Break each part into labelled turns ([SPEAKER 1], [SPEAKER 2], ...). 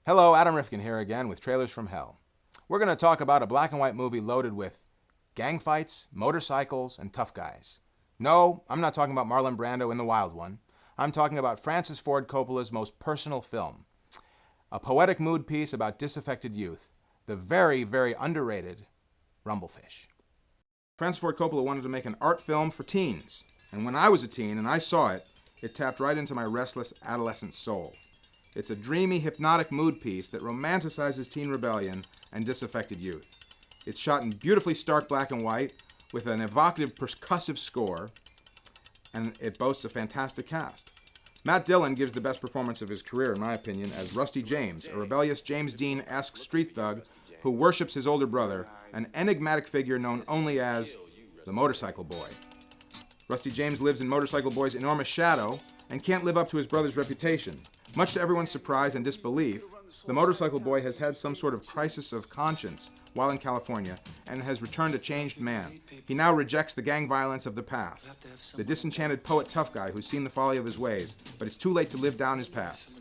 [SPEAKER 1] Hello, Adam Rifkin here again with Trailers from Hell. We're going to talk about a black and white movie loaded with gang fights, motorcycles, and tough guys. No, I'm not talking about Marlon Brando in The Wild One. I'm talking about Francis Ford Coppola's most personal film. A poetic mood piece about disaffected youth. The very, very underrated Rumblefish. Francis Ford Coppola wanted to make an art film for teens. And when I was a teen and I saw it, it tapped right into my restless adolescent soul. It's a dreamy, hypnotic mood piece that romanticizes teen rebellion and disaffected youth. It's shot in beautifully stark black and white with an evocative percussive score, and it boasts a fantastic cast. Matt Dillon gives the best performance of his career, in my opinion, as Rusty James, a rebellious James Dean-esque street thug who worships his older brother, an enigmatic figure known only as the Motorcycle Boy. Rusty James lives in Motorcycle Boy's enormous shadow and can't live up to his brother's reputation. Much to everyone's surprise and disbelief, the Motorcycle Boy has had some sort of crisis of conscience while in California and has returned a changed man. He now rejects the gang violence of the past. The disenchanted poet tough guy who's seen the folly of his ways, but it's too late to live down his past.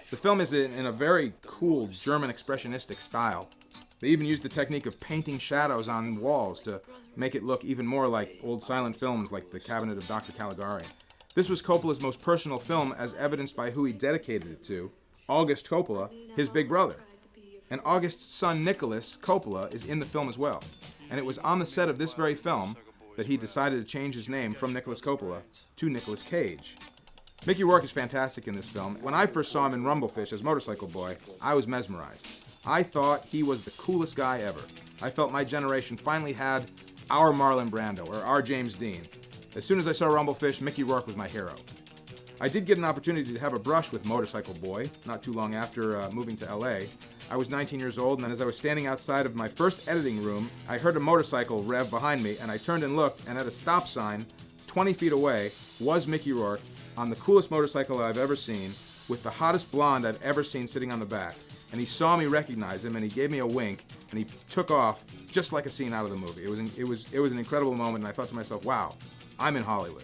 [SPEAKER 1] The film is in a very cool German expressionistic style. They even used the technique of painting shadows on walls to make it look even more like old silent films like The Cabinet of Dr. Caligari. This was Coppola's most personal film, as evidenced by who he dedicated it to, August Coppola, his big brother. And August's son, NICOLAS Coppola, is in the film as well. And it was on the set of this very film that he decided to change his name from Nicolas Coppola to Nicolas Cage. Mickey Rourke is fantastic in this film. When I first saw him in Rumblefish as Motorcycle Boy, I was mesmerized. I thought he was the coolest guy ever. I felt my generation finally had our Marlon Brando, or our James Dean. As soon as I saw Rumblefish, Mickey Rourke was my hero. I did get an opportunity to have a brush with Motorcycle Boy not too long after moving to LA. I was 19 years old, and as I was standing outside of my first editing room, I heard a motorcycle rev behind me, and I turned and looked, and at a stop sign, 20 feet away, was Mickey Rourke on the coolest motorcycle I've ever seen, with the hottest blonde I've ever seen sitting on the back. And he saw me recognize him, and he gave me a wink, and he took off just like a scene out of the movie. It was an incredible moment, and I thought to myself, wow, I'm in Hollywood.